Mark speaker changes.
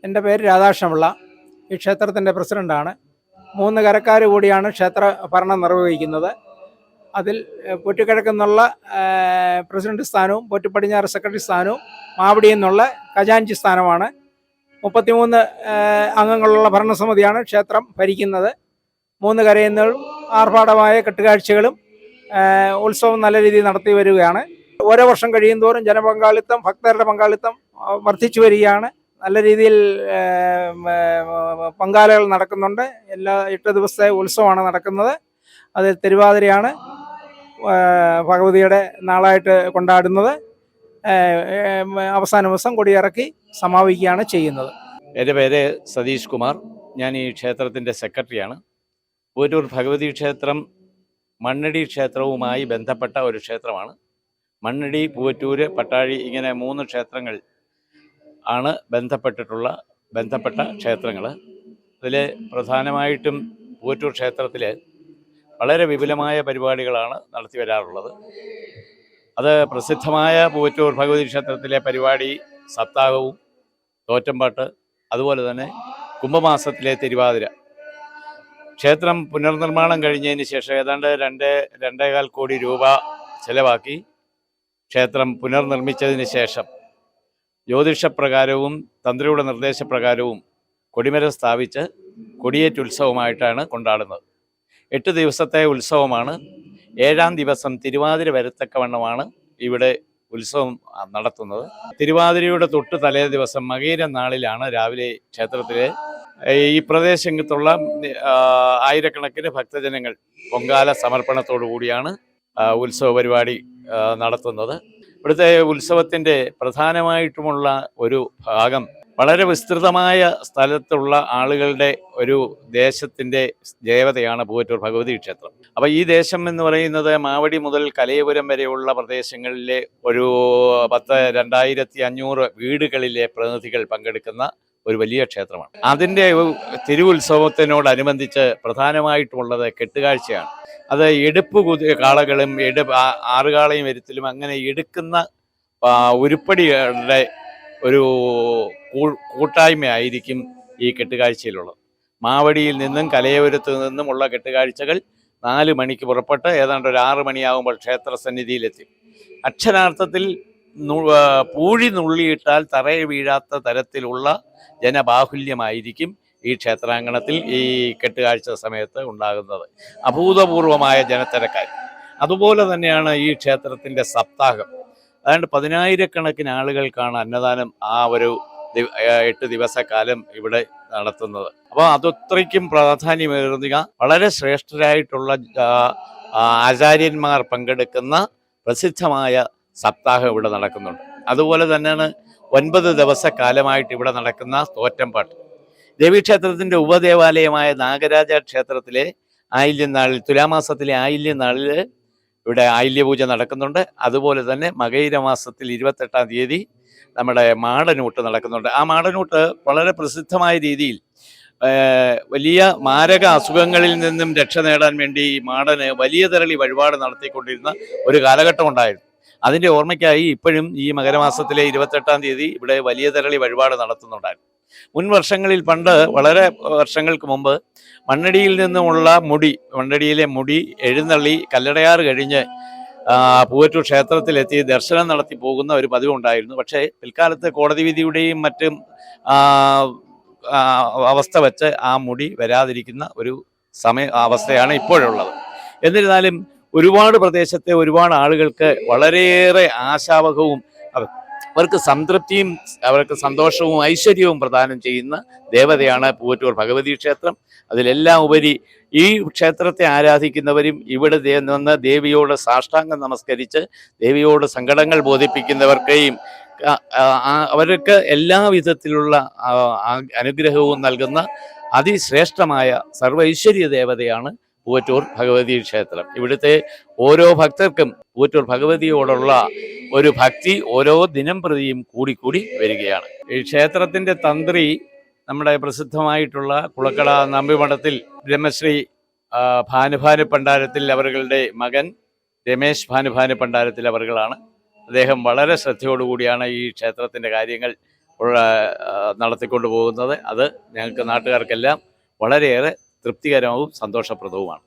Speaker 1: എൻ്റെ പേര് രാധാകൃഷ്ണപിള്ള. ഈ ക്ഷേത്രത്തിൻ്റെ പ്രസിഡൻ്റാണ്. 3 കരക്കാർ കൂടിയാണ് ക്ഷേത്ര ഭരണം നിർവഹിക്കുന്നത്. അതിൽ പൊറ്റിക്കിഴക്കെന്നുള്ള പ്രസിഡന്റ് സ്ഥാനവും പൊറ്റിപ്പടിഞ്ഞാറ് സെക്രട്ടറി സ്ഥാനവും മാവടിയിൽ നിന്നുള്ള ഖജാൻജി സ്ഥാനമാണ്. 33 അംഗങ്ങളുള്ള ഭരണസമിതിയാണ് ക്ഷേത്രം ഭരിക്കുന്നത്. 3 കരയിൽ നിന്നും ആർഭാടമായ കെട്ടുകാഴ്ചകളും ഉത്സവം നല്ല രീതിയിൽ നടത്തി വരികയാണ്. ഓരോ വർഷം കഴിയും തോറും ജനപങ്കാളിത്തം, ഭക്തരുടെ പങ്കാളിത്തം വർദ്ധിച്ചു വരികയാണ്. നല്ല രീതിയിൽ പങ്കാലകൾ നടക്കുന്നുണ്ട്. എല്ലാ 8 ദിവസത്തെ ഉത്സവമാണ് നടക്കുന്നത്. അത് തിരുവാതിരയാണ് ഭഗവതിയുടെ നാളായിട്ട് കൊണ്ടാടുന്നത്. അവസാന ദിവസം കൊടിയിറക്കി സമാപിക്കുകയാണ് ചെയ്യുന്നത്.
Speaker 2: എൻ്റെ പേര് സതീഷ് കുമാർ. ഞാൻ ഈ ക്ഷേത്രത്തിൻ്റെ സെക്രട്ടറിയാണ്. പൂവറ്റൂർ ഭഗവതി ക്ഷേത്രം മണ്ണടി ക്ഷേത്രവുമായി ബന്ധപ്പെട്ട ഒരു ക്ഷേത്രമാണ്. മണ്ണടി, പൂവറ്റൂര്, പട്ടാഴി ഇങ്ങനെ 3 ക്ഷേത്രങ്ങൾ ആണ് ബന്ധപ്പെട്ട ക്ഷേത്രങ്ങൾ. അതിൽ പ്രധാനമായിട്ടും പൂവറ്റൂർ ക്ഷേത്രത്തിൽ വളരെ വിപുലമായ പരിപാടികളാണ് നടത്തി വരാറുള്ളത്. അത് പ്രസിദ്ധമായ പൂവറ്റൂർ ഭഗവതി ക്ഷേത്രത്തിലെ പരിപാടി സപ്താഹവും തോറ്റമ്പാട്ട്, അതുപോലെ തന്നെ കുംഭമാസത്തിലെ തിരുവാതിര. ക്ഷേത്രം പുനർനിർമ്മാണം കഴിഞ്ഞതിന് ശേഷം ഏതാണ്ട് 2.25 കോടി രൂപ ചെലവാക്കി ക്ഷേത്രം പുനർനിർമ്മിച്ചതിന് ശേഷം ജ്യോതിഷപ്രകാരവും തന്ത്രിയുടെ നിർദ്ദേശപ്രകാരവും കൊടിമരം സ്ഥാപിച്ച് കൊടിയേറ്റുത്സവമായിട്ടാണ് കൊണ്ടാടുന്നത്. 8 ദിവസത്തെ ഉത്സവമാണ്. 7-ാം ദിവസം തിരുവാതിര വരത്തക്കവണ്ണമാണ് ഇവിടെ ഉത്സവം നടത്തുന്നത്. തിരുവാതിരയുടെ തൊട്ട് തലേ ദിവസം മകയിരം നാളിലാണ് രാവിലെ ക്ഷേത്രത്തിലെ ഈ പ്രദേശത്തുള്ള ആയിരക്കണക്കിന് ഭക്തജനങ്ങൾ പൊങ്കാല സമർപ്പണത്തോടു കൂടിയാണ് ഉത്സവ പരിപാടി നടത്തുന്നത്. ഇവിടുത്തെ ഉത്സവത്തിൻ്റെ പ്രധാനമായിട്ടുമുള്ള ഒരു ഭാഗം വളരെ വിസ്തൃതമായ സ്ഥലത്തുള്ള ആളുകളുടെ ഒരു ദേശത്തിൻ്റെ ദേവതയാണ് പൂവറ്റൂർ ഭഗവതി ക്ഷേത്രം. അപ്പോൾ ഈ ദേശം എന്ന് പറയുന്നത് മാവടി മുതൽ കലയപുരം വരെയുള്ള പ്രദേശങ്ങളിലെ ഒരു 2500 വീടുകളിലെ പ്രതിനിധികൾ പങ്കെടുക്കുന്ന ഒരു വലിയ ക്ഷേത്രമാണ്. അതിൻ്റെ തിരുവുത്സവത്തിനോടനുബന്ധിച്ച് പ്രധാനമായിട്ടുമുള്ളത് കെട്ടുകാഴ്ചയാണ്. അത് എടുപ്പ് കാളകളും ആറുകാളയും വരുത്തലും അങ്ങനെ എടുക്കുന്ന ഉരുപ്പടികളുടെ ഒരു കൂട്ടായ്മയായിരിക്കും ഈ കെട്ടുകാഴ്ചയിലുള്ളത്. മാവടിയിൽ നിന്നും കലയപുരത്ത് നിന്നുമുള്ള കെട്ടുകാഴ്ചകൾ 4 മണിക്ക് പുറപ്പെട്ട് ഏതാണ്ട് ഒരു 6 മണിയാകുമ്പോൾ ക്ഷേത്രസന്നിധിയിലെത്തി. അക്ഷരാർത്ഥത്തിൽ പൂഴി നുള്ളിയിട്ടാൽ തറയെ വീഴാത്ത തരത്തിലുള്ള ജനബാഹുല്യമായിരിക്കും ഈ ക്ഷേത്രാങ്കണത്തിൽ ഈ കെട്ടുകാഴ്ച സമയത്ത് ഉണ്ടാകുന്നത്. അഭൂതപൂർവമായ ജനത്തിരക്കാർ. അതുപോലെ തന്നെയാണ് ഈ ക്ഷേത്രത്തിൻ്റെ സപ്താഹം. അതായത് 10,000-കണക്കിന് ആളുകൾക്കാണ് അന്നദാനം ആ ഒരു 8 ദിവസക്കാലം ഇവിടെ നടത്തുന്നത്. അപ്പോൾ അതത്രയ്ക്കും പ്രാധാന്യമേറുക വളരെ ശ്രേഷ്ഠരായിട്ടുള്ള ആചാര്യന്മാർ പങ്കെടുക്കുന്ന പ്രസിദ്ധമായ സപ്താഹം ഇവിടെ നടക്കുന്നുണ്ട്. അതുപോലെ തന്നെയാണ് 9 ദിവസക്കാലമായിട്ട് ഇവിടെ നടക്കുന്ന തോറ്റമ്പാട്ട്. ദേവീക്ഷേത്രത്തിൻ്റെ ഉപദേവാലയമായ നാഗരാജ ക്ഷേത്രത്തിലെ ആയില്യനാളിൽ, തുലാമാസത്തിലെ ആയില്യനാളിൽ ഇവിടെ ആയില്യപൂജ നടക്കുന്നുണ്ട്. അതുപോലെ തന്നെ മകയിരമാസത്തിൽ 28-ാം തീയതി നമ്മുടെ മാടനൂട്ട് നടക്കുന്നുണ്ട്. ആ മാടനൂട്ട് വളരെ പ്രസിദ്ധമായ രീതിയിൽ വലിയ മാരക അസുഖങ്ങളിൽ നിന്നും രക്ഷ നേടാൻ വേണ്ടി മാടന് വലിയ തരളി വഴിപാട് നടത്തിക്കൊണ്ടിരുന്ന ഒരു കാലഘട്ടം ഉണ്ടായിരുന്നു. അതിൻ്റെ ഓർമ്മയ്ക്കായി ഇപ്പോഴും ഈ മകരമാസത്തിലെ 28-ാം തീയതി ഇവിടെ വലിയ തരളി വഴിപാട് നടത്തുന്നുണ്ടായിരുന്നു. മുൻ വർഷങ്ങളിൽ വളരെ വർഷങ്ങൾക്ക് മുമ്പ് മണ്ണടിയിലെ മുടി എഴുന്നള്ളി കല്ലടയാറ് കഴിഞ്ഞ് പൂവറ്റൂർ ക്ഷേത്രത്തിലെത്തി ദർശനം നടത്തി പോകുന്ന ഒരു പതിവുണ്ടായിരുന്നു. പക്ഷേ പിൽക്കാലത്ത് കോടതി വിധിയുടെയും മറ്റും അവസ്ഥ വെച്ച് ആ മുടി വരാതിരിക്കുന്ന ഒരു അവസ്ഥയാണ് ഇപ്പോഴുള്ളത്. എന്നിരുന്നാലും ഒരുപാട് പ്രദേശത്തെ ഒരുപാട് ആളുകൾക്ക് വളരെയേറെ ആശാവഹവും അവർക്ക് സംതൃപ്തിയും അവർക്ക് സന്തോഷവും ഐശ്വര്യവും പ്രദാനം ചെയ്യുന്ന ദേവതയാണ് പൂവറ്റൂർ ഭഗവതി ക്ഷേത്രം. അതിലെല്ലാം ഉപരി ഈ ക്ഷേത്രത്തെ ആരാധിക്കുന്നവരും ഇവിടെ നിന്ന് ദേവിയോട് സാഷ്ടാംഗം നമസ്കരിച്ച് ദേവിയോട് സങ്കടങ്ങൾ ബോധിപ്പിക്കുന്നവർക്കെയും അവർക്ക് എല്ലാവിധത്തിലുള്ള അനുഗ്രഹവും നൽകുന്ന അതിശ്രേഷ്ഠമായ സർവൈശ്വര്യ ദേവതയാണ് പൂവറ്റൂർ ഭഗവതി ക്ഷേത്രം. ഇവിടുത്തെ ഓരോ ഭക്തർക്കും പൂവറ്റൂർ ഭഗവതിയോടുള്ള ഒരു ഭക്തി ഓരോ ദിനം പ്രതിയും കൂടിക്കൂടി വരികയാണ്. ഈ ക്ഷേത്രത്തിൻ്റെ തന്ത്രി നമ്മുടെ പ്രസിദ്ധമായിട്ടുള്ള കുളക്കട നമ്പിമഠത്തിൽ ബ്രഹ്മശ്രീ ഭാനുഭാനു പണ്ടാരത്തിൽ അവരുടെ മകൻ രമേശ് ഭാനുഭാനു പണ്ടാരത്തിൽ അവർകളാണ്. അദ്ദേഹം വളരെ ശ്രദ്ധയോടുകൂടിയാണ് ഈ ക്ഷേത്രത്തിൻ്റെ കാര്യങ്ങൾ നടത്തിക്കൊണ്ട് പോകുന്നത്. അത് ഞങ്ങൾക്ക് നാട്ടുകാർക്കെല്ലാം വളരെയേറെ തൃപ്തികരവും സന്തോഷപ്രദവുമാണ്.